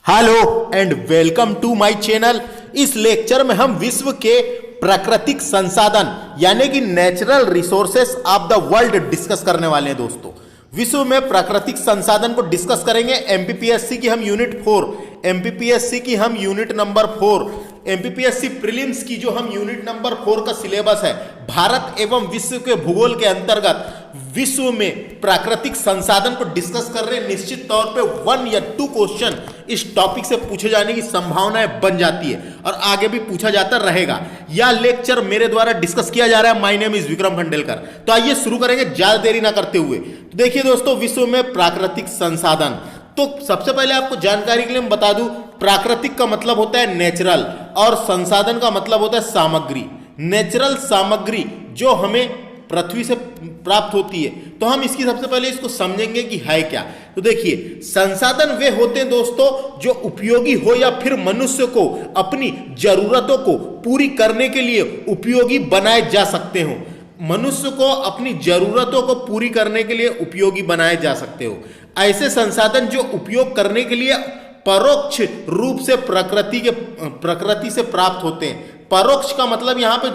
Hello and welcome to my channel. इस lecture में हम विश्व के प्राकृतिक संसाधन यानी कि natural resources of the world discuss करने वाले हैं दोस्तों। विश्व में प्राकृतिक संसाधन को डिस्कस करेंगे। एमपीपीएससी की हम यूनिट 4, एमपीपीएससी की हम यूनिट नंबर 4, एमपीपीएससी प्रीलिम्स की जो हम यूनिट नंबर 4 का सिलेबस है, भारत एवं विश्व के भूगोल के अंतर्गत विश्व में प्राकृतिक संसाधन को डिस्कस कर रहे हैं। निश्चित तौर पे 1 या 2 क्वेश्चन इस टॉपिक से पूछे जाने की संभावनाएं बन जाती है और आगे भी पूछा जाता रहेगा। यह लेक्चर मेरे द्वारा डिस्कस किया जा रहा है। My name is Vikram Khandelkar. तो आइए शुरू करेंगे ज्यादा देरी ना करते हुए। तो देखिए दोस्तों, विश्व में प्राकृतिक संसाधन, तो सबसे पहले आपको जानकारी के लिए मैं बता दूं, प्राकृतिक का मतलब होता है नेचुरल और संसाधन का मतलब होता है सामग्री। नेचुरल सामग्री जो हमें पृथ्वी से प्राप्त होती है, तो हम इसकी सबसे पहले इसको समझेंगे कि है क्या। तो देखिए, संसाधन वे होते हैं दोस्तों जो उपयोगी हो या फिर मनुष्य को अपनी जरूरतों को पूरी करने के लिए उपयोगी बनाए जा सकते हो। मनुष्य को अपनी जरूरतों को पूरी करने के लिए उपयोगी बनाए जा सकते हो। ऐसे संसाधन जो उपयोग करने के लिए परोक्ष रूप से प्रकृति से प्राप्त होते हैं। परोक्ष का मतलब यहां पे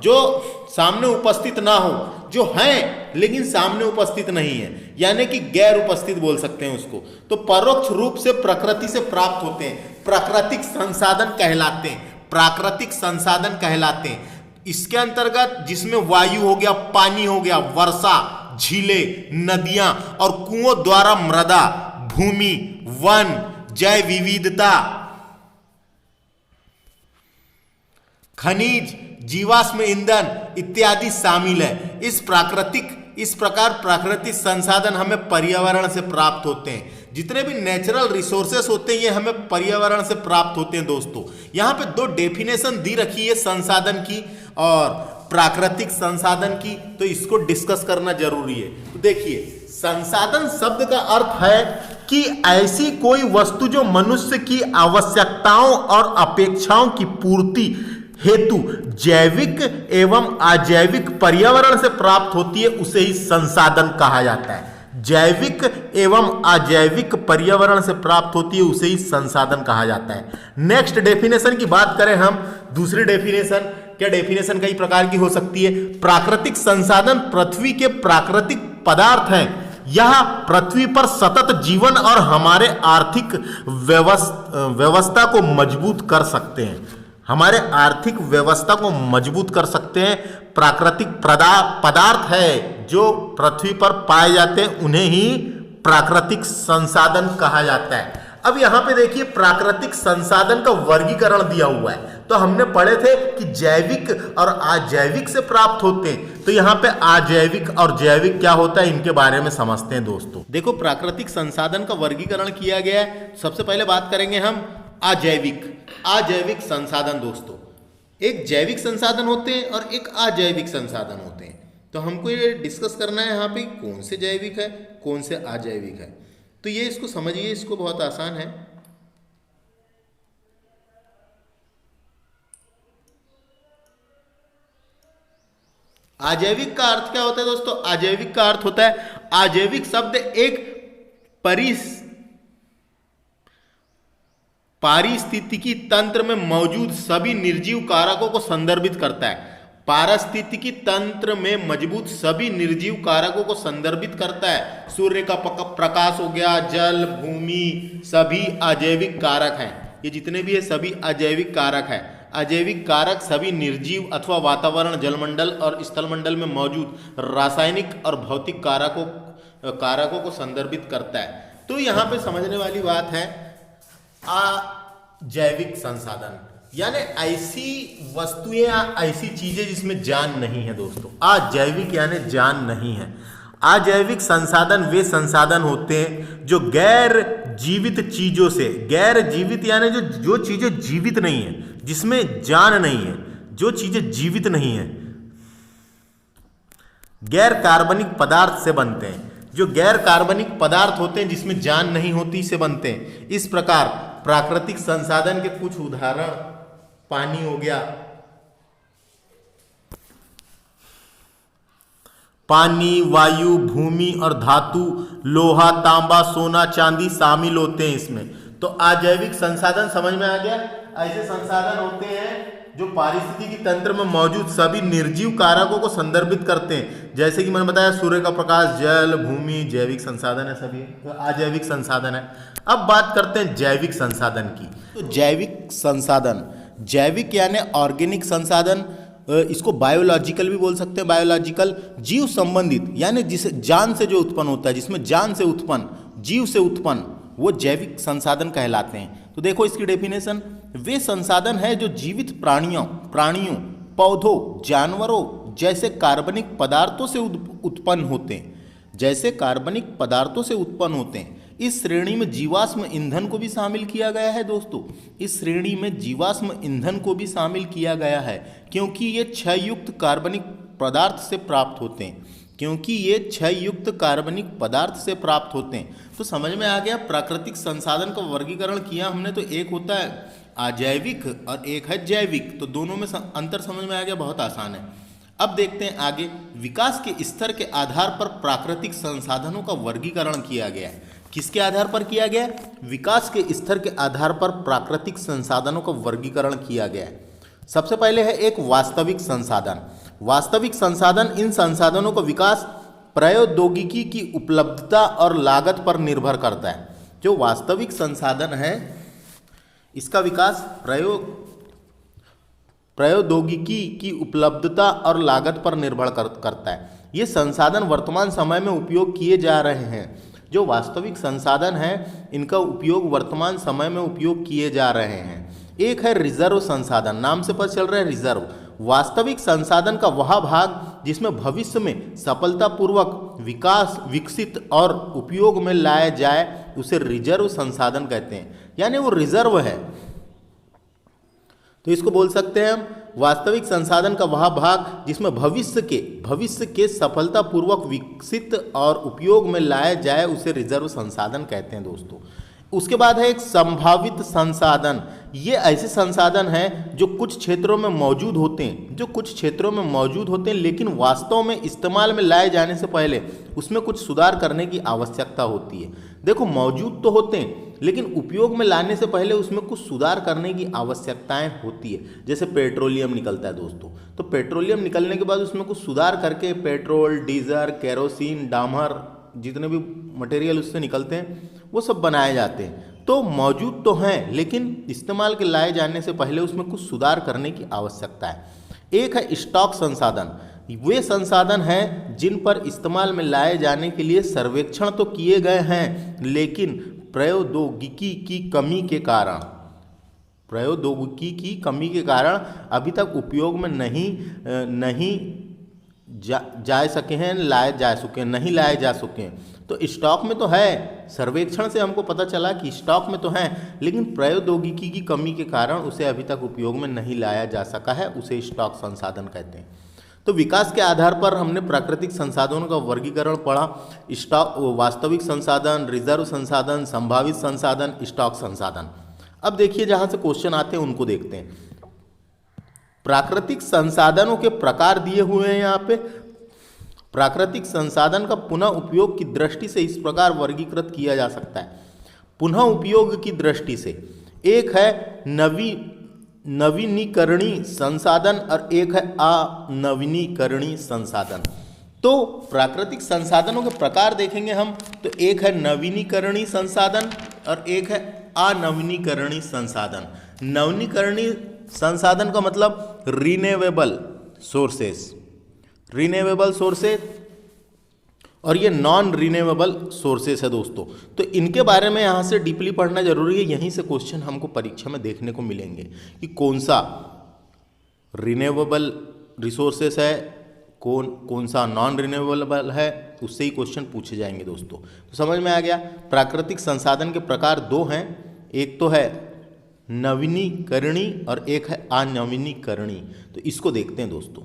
जो सामने उपस्थित ना हो, जो हैं लेकिन सामने उपस्थित नहीं है, यानी कि गैर उपस्थित बोल सकते हैं उसको। तो परोक्ष रूप से प्रकृति से प्राप्त होते हैं, प्राकृतिक संसाधन कहलाते हैं। प्राकृतिक संसाधन कहलाते हैं इसके अंतर्गत जिसमें वायु हो गया, पानी हो गया, वर्षा, झीलें, नदियां और कुओं द्वारा मृदा, भूमि, वन, जैव विविधता, खनिज, जीवाश्म ईंधन इत्यादि शामिल है। इस प्रकार प्राकृतिक संसाधन हमें पर्यावरण से प्राप्त होते हैं। जितने भी नेचुरल रिसोर्सेस होते हैं ये हमें पर्यावरण से प्राप्त होते हैं दोस्तों। यहां पे 2 डेफिनेशन दी रखी है संसाधन की और प्राकृतिक संसाधन की, तो इसको डिस्कस करना जरूरी है। तो देखिए, संसाधन शब्द का अर्थ है कि ऐसी कोई वस्तु जो मनुष्य की आवश्यकताओं और अपेक्षाओं की पूर्ति हेतु जैविक एवं अजैविक पर्यावरण से प्राप्त होती है, उसे ही संसाधन कहा जाता है। जैविक एवं अजैविक पर्यावरण से प्राप्त होती है, उसे ही संसाधन कहा जाता है। नेक्स्ट डेफिनेशन की बात करें हम, दूसरी डेफिनेशन, क्या डेफिनेशन कई प्रकार की हो सकती है। प्राकृतिक संसाधन पृथ्वी के प्राकृतिक पदार्थ हैं। यह पृथ्वी पर सतत जीवन और हमारे आर्थिक व्यवस्था को मजबूत कर सकते हैं। हमारे आर्थिक व्यवस्था को मजबूत कर सकते हैं। प्राकृतिक पदार्थ है जो पृथ्वी पर पाए जाते हैं, उन्हें ही प्राकृतिक संसाधन कहा जाता है। अब यहां पे देखिए, प्राकृतिक संसाधन का वर्गीकरण दिया हुआ है। तो हमने पढ़े थे कि जैविक और अजैविक से प्राप्त होते हैं, तो यहां पे अजैविक और जैविक क्या होता है इनके बारे में समझते हैं दोस्तों। देखो, प्राकृतिक संसाधन का वर्गीकरण किया गया है। सबसे पहले बात करेंगे हम अजैविक संसाधन दोस्तों। एक जैविक संसाधन होते हैं और एक अजैविक संसाधन होते हैं। तो हमको ये डिस्कस करना है यहाँ पे कौन से जैविक है, कौन से अजैविक है। तो ये इसको समझिए, इसको बहुत आसान है। अजैविक का अर्थ क्या होता है दोस्तों? अजैविक का अर्थ होता है, अजैविक शब्द एक पारिस्थितिकी तंत्र में मौजूद सभी निर्जीव कारकों को संदर्भित करता है। पारिस्थितिकी तंत्र में मौजूद सभी निर्जीव कारकों को संदर्भित करता है। सूर्य का प्रकाश हो गया, जल, भूमि, सभी अजैविक कारक हैं। ये जितने भी है सभी अजैविक कारक हैं। अजैविक कारक सभी निर्जीव अथवा वातावरण, जलमंडल और स्थलमंडल में मौजूद रासायनिक और भौतिक कारकों को संदर्भित करता है। तो यहाँ पे समझने वाली बात है, अजैविक संसाधन यानी ऐसी वस्तुएं या ऐसी चीजें जिसमें जान नहीं है दोस्तों। अजैविक यानी जान नहीं है। अजैविक संसाधन वे संसाधन होते हैं जो गैर जीवित चीजों से, गैर जीवित यानी जो चीजें जीवित नहीं है, जिसमें जान नहीं है, जो चीजें जीवित नहीं है, गैर कार्बनिक पदार्थ से बनते हैं। जो गैर कार्बनिक पदार्थ होते हैं जिसमें जान नहीं होती से बनते हैं। इस प्रकार प्राकृतिक संसाधन के कुछ उदाहरण, पानी हो गया, पानी, वायु, भूमि और धातु, लोहा, तांबा, सोना, चांदी शामिल होते हैं इसमें। तो अजैविक संसाधन समझ में आ गया। ऐसे संसाधन होते हैं जो पारिस्थितिकी तंत्र में मौजूद सभी निर्जीव कारकों को संदर्भित करते हैं, जैसे कि मैंने बताया सूर्य का प्रकाश, जल, भूमि, जैविक संसाधन है सभी, तो अजैविक संसाधन है। अब बात करते हैं जैविक संसाधन की। तो जैविक संसाधन, जैविक यानी ऑर्गेनिक संसाधन, इसको बायोलॉजिकल भी बोल सकते हैं। बायोलॉजिकल जीव संबंधित यानी जिसे जान से जो उत्पन्न होता है, जिसमें जान से उत्पन्न, जीव से उत्पन्न, वो जैविक संसाधन कहलाते हैं। तो देखो इसकी डेफिनेशन, वे संसाधन है जो जीवित प्राणियों, पौधों, जानवरों जैसे कार्बनिक पदार्थों से उत्पन्न होते हैं, जैसे कार्बनिक पदार्थों से उत्पन्न होते हैं। इस श्रेणी में जीवाश्म ईंधन को भी शामिल किया गया है दोस्तों, इस श्रेणी में जीवाश्म ईंधन को भी शामिल किया गया है, क्योंकि ये क्षययुक्त कार्बनिक पदार्थ से प्राप्त होते हैं, क्योंकि ये क्षययुक्त कार्बनिक पदार्थ से प्राप्त होते हैं। तो समझ में आ गया, प्राकृतिक संसाधन का वर्गीकरण किया हमने। तो एक होता है अजैविक और एक है जैविक, तो दोनों में अंतर समझ में आ गया, बहुत आसान है। अब देखते हैं आगे, विकास के स्तर के आधार पर प्राकृतिक संसाधनों का वर्गीकरण किया गया है। किसके आधार पर किया गया है? विकास के स्तर के आधार पर प्राकृतिक संसाधनों का वर्गीकरण किया गया है। सबसे पहले है एक वास्तविक संसाधन। वास्तविक संसाधन इन संसाधनों का विकास प्रौद्योगिकी की उपलब्धता और लागत पर निर्भर करता है। जो वास्तविक संसाधन है इसका विकास प्रौद्योगिकी की उपलब्धता और लागत पर निर्भर करता है। ये संसाधन वर्तमान समय में उपयोग किए जा रहे हैं। जो वास्तविक संसाधन है इनका उपयोग वर्तमान समय में उपयोग किए जा रहे हैं। एक है रिजर्व संसाधन, नाम से पता चल रहा है रिजर्व। वास्तविक संसाधन का वह भाग जिसमें भविष्य में सफलतापूर्वक विकसित और उपयोग में लाया जाए उसे रिजर्व संसाधन कहते हैं, यानी वो रिजर्व है। तो इसको बोल सकते हैं हम वास्तविक संसाधन का वह भाग जिसमें भविष्य के सफलतापूर्वक विकसित और उपयोग में लाया जाए उसे रिजर्व संसाधन कहते हैं दोस्तों। उसके बाद है एक संभावित संसाधन। ये ऐसे संसाधन हैं जो कुछ क्षेत्रों में मौजूद होते हैं, लेकिन वास्तव में इस्तेमाल में लाए जाने से पहले उसमें कुछ सुधार करने की आवश्यकता होती है। देखो मौजूद तो होते हैं लेकिन उपयोग में लाने से पहले उसमें कुछ सुधार करने की आवश्यकताएं होती है। जैसे पेट्रोलियम निकलता है दोस्तों, तो पेट्रोलियम निकलने के बाद उसमें कुछ सुधार करके पेट्रोल, डीजल, केरोसिन, डामर, जितने भी मटेरियल उससे निकलते हैं वो सब बनाए जाते हैं। तो मौजूद तो हैं लेकिन इस्तेमाल के लाए जाने से पहले उसमें कुछ सुधार करने की आवश्यकता है। एक है स्टॉक संसाधन। वे संसाधन हैं जिन पर इस्तेमाल में लाए जाने के लिए सर्वेक्षण तो किए गए हैं लेकिन प्रौद्योगिकी की कमी के कारण अभी तक उपयोग में नहीं लाए जा सके हैं। तो स्टॉक में तो है, सर्वेक्षण से हमको पता चला कि स्टॉक में तो है लेकिन प्रौद्योगिकी की कमी के कारण उसे अभी तक उपयोग में नहीं लाया जा सका है, उसे स्टॉक संसाधन कहते हैं। तो विकास के आधार पर हमने प्राकृतिक संसाधनों का वर्गीकरण पढ़ा। स्टॉक, वास्तविक संसाधन, रिजर्व संसाधन, संभावित संसाधन, स्टॉक संसाधन। अब देखिए जहां से क्वेश्चन आते हैं उनको देखते हैं। प्राकृतिक संसाधनों के प्रकार दिए हुए हैं यहाँ पे। प्राकृतिक संसाधन का पुनः उपयोग की दृष्टि से इस प्रकार वर्गीकृत किया जा सकता है। पुनः उपयोग की दृष्टि से एक है नवीनीकरणीय संसाधन और एक है अनवीनीकरणीय संसाधन। तो प्राकृतिक संसाधनों के प्रकार देखेंगे हम, तो एक है नवीनीकरणीय संसाधन और एक है अनवीनीकरणीय संसाधन। नवीनीकरणीय संसाधन का मतलब रिन्यूएबल सोर्सेस और ये नॉन रिन्यूएबल सोर्सेस है दोस्तों। तो इनके बारे में यहाँ से डीपली पढ़ना जरूरी है। यहीं से क्वेश्चन हमको परीक्षा में देखने को मिलेंगे कि कौन सा रिन्यूएबल रिसोर्सेस है, कौन सा नॉन रिन्यूएबल है, उससे ही क्वेश्चन पूछे जाएंगे दोस्तों। तो समझ में आ गया। प्राकृतिक संसाधन के प्रकार दो हैं, एक तो है नवीनीकरणीय और एक है अनवीनीकरणीय। तो इसको देखते हैं दोस्तों।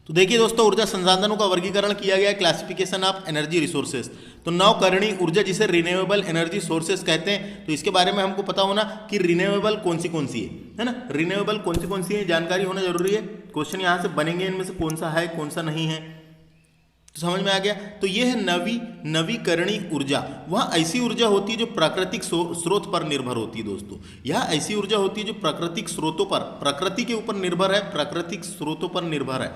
तो देखिए दोस्तों, ऊर्जा संसाधनों का वर्गीकरण किया गया है, क्लासिफिकेशन ऑफ एनर्जी रिसोर्सेज। तो नवकरणीय ऊर्जा जिसे रिन्यूएबल एनर्जी सोर्सेज कहते हैं, तो इसके बारे में हमको पता होना कि रिन्यूएबल कौन सी है ना। रिन्यूएबल कौन सी है जानकारी होना जरूरी है। क्वेश्चन यहाँ से बनेंगे, इनमें से कौन सा है कौन सा नहीं है, तो समझ में आ गया। तो ये है नवीकरणीय ऊर्जा। वह ऐसी ऊर्जा होती है जो प्राकृतिक स्रोत पर निर्भर होती है दोस्तों। यह ऐसी ऊर्जा होती है जो प्राकृतिक स्रोतों पर, प्रकृति के ऊपर निर्भर है, प्राकृतिक स्रोतों पर निर्भर है।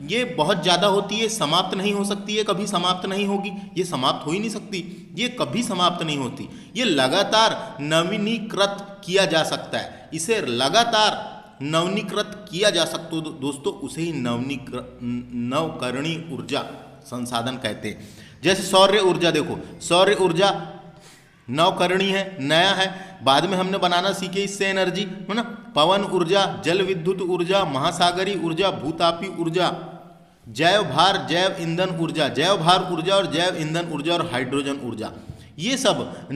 ये बहुत ज़्यादा होती है, समाप्त नहीं हो सकती है, कभी समाप्त नहीं होगी, ये समाप्त हो ही नहीं सकती, ये कभी समाप्त नहीं होती। ये लगातार नवीनीकृत किया जा सकता है, इसे लगातार नवीनीकृत किया जा सकता है दोस्तों, उसे ही नवकरणीय ऊर्जा संसाधन कहते हैं। जैसे सौर्य ऊर्जा, देखो सौर्य ऊर्जा नवकरणीय है, नया है, बाद में हमने बनाना सीखे इससे एनर्जी, है ना। पवन ऊर्जा, जल विद्युत ऊर्जा, महासागरीय ऊर्जा, भूतापी ऊर्जा, जैव भार जैव ईंधन ऊर्जा, जैव भार ऊर्जा और जैव ईंधन ऊर्जा और हाइड्रोजन ऊर्जा, ये सब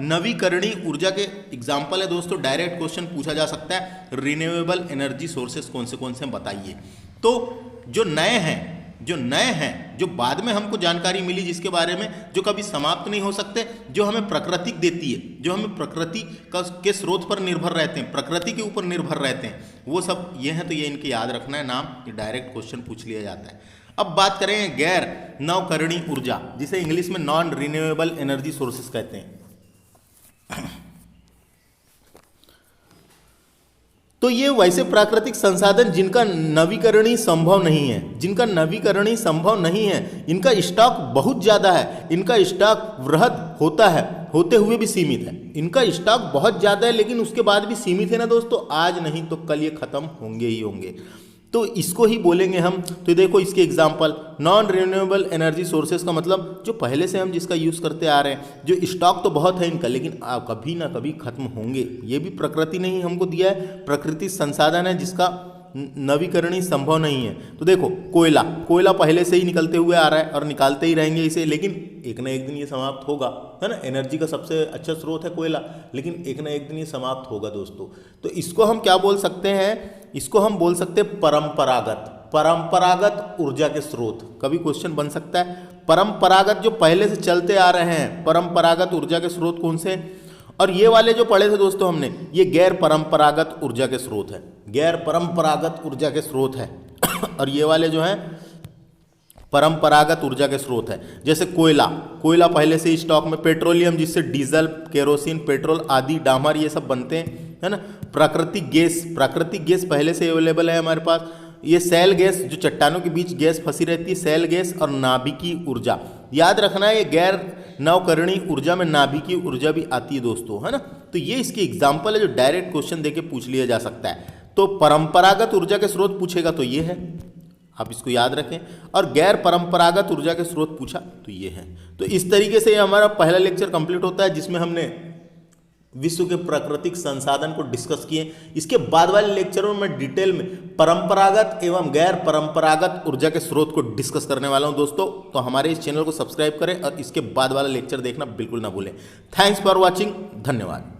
नवीकरणीय ऊर्जा के एग्जाम्पल है दोस्तों। डायरेक्ट क्वेश्चन पूछा जा सकता है, रिन्यूएबल एनर्जी सोर्सेस कौन से बताइए। तो जो नए हैं, जो बाद में हमको जानकारी मिली, जिसके बारे में, जो कभी समाप्त नहीं हो सकते, जो हमें प्रकृति देती है, जो हमें प्रकृति के स्रोत पर निर्भर रहते हैं, प्रकृति के ऊपर निर्भर रहते हैं, वो सब ये हैं। तो ये इनके याद रखना है नाम, ये डायरेक्ट क्वेश्चन पूछ लिया जाता है। अब बात करें गैर नवकरणीय ऊर्जा, जिसे इंग्लिश में नॉन रिन्यूएबल एनर्जी सोर्सेस कहते हैं। तो ये वैसे प्राकृतिक संसाधन जिनका नवीकरणीय संभव नहीं है, इनका स्टॉक बहुत ज़्यादा है, इनका स्टॉक वृहद होता है, होते हुए भी सीमित है। इनका स्टॉक बहुत ज़्यादा है लेकिन उसके बाद भी सीमित है ना दोस्तों, आज नहीं तो कल ये खत्म होंगे ही होंगे। तो इसको ही बोलेंगे हम। तो देखो इसके example, non renewable energy sources का मतलब जो पहले से हम जिसका यूज़ करते आ रहे हैं, जो स्टॉक तो बहुत है इनका लेकिन कभी ना कभी खत्म होंगे। ये भी प्रकृति ने ही हमको दिया है, प्रकृति संसाधन है जिसका नवीकरणीय संभव नहीं है। तो देखो कोयला पहले से ही निकलते हुए आ रहा है और निकालते ही रहेंगे इसे, लेकिन एक ना एक दिन ये समाप्त होगा, है ना। एनर्जी का सबसे अच्छा स्रोत है कोयला, लेकिन एक ना एक दिन ये समाप्त होगा दोस्तों। तो इसको हम क्या बोल सकते हैं, इसको हम बोल सकते हैं परंपरागत ऊर्जा के स्रोत। कभी क्वेश्चन बन सकता है, परंपरागत जो पहले से चलते आ रहे हैं, परंपरागत ऊर्जा के स्रोत कौन से। और ये वाले जो पढ़े थे दोस्तों हमने, ये गैर परंपरागत ऊर्जा के स्रोत है, गैर परंपरागत ऊर्जा के स्रोत है। और ये वाले जो हैं परंपरागत ऊर्जा के स्रोत है। जैसे कोयला पहले से स्टॉक में, पेट्रोलियम जिससे डीजल, केरोसिन, पेट्रोल आदि, डामर ये सब बनते हैं, है ना। प्राकृतिक गैस पहले से अवेलेबल है हमारे पास। ये सेल गैस, जो चट्टानों के बीच गैस फंसी रहती है, सेल गैस और नाभिकीय ऊर्जा। याद रखना है, ये गैर नवकरणीय ऊर्जा में नाभिकीय ऊर्जा भी आती है दोस्तों, है ना। तो ये इसकी एग्जाम्पल है जो डायरेक्ट क्वेश्चन देके पूछ लिया जा सकता है। तो परंपरागत ऊर्जा के स्रोत पूछेगा तो ये है, आप इसको याद रखें। और गैर परंपरागत ऊर्जा के स्रोत पूछा तो ये है। तो इस तरीके से हमारा पहला लेक्चर कंप्लीट होता है, जिसमें हमने विश्व के प्राकृतिक संसाधन को डिस्कस किए। इसके बाद वाले लेक्चरों में डिटेल में परंपरागत एवं गैर परंपरागत ऊर्जा के स्रोत को डिस्कस करने वाला हूं दोस्तों। तो हमारे इस चैनल को सब्सक्राइब करें और इसके बाद वाला लेक्चर देखना बिल्कुल ना भूलें। थैंक्स फॉर वॉचिंग, धन्यवाद।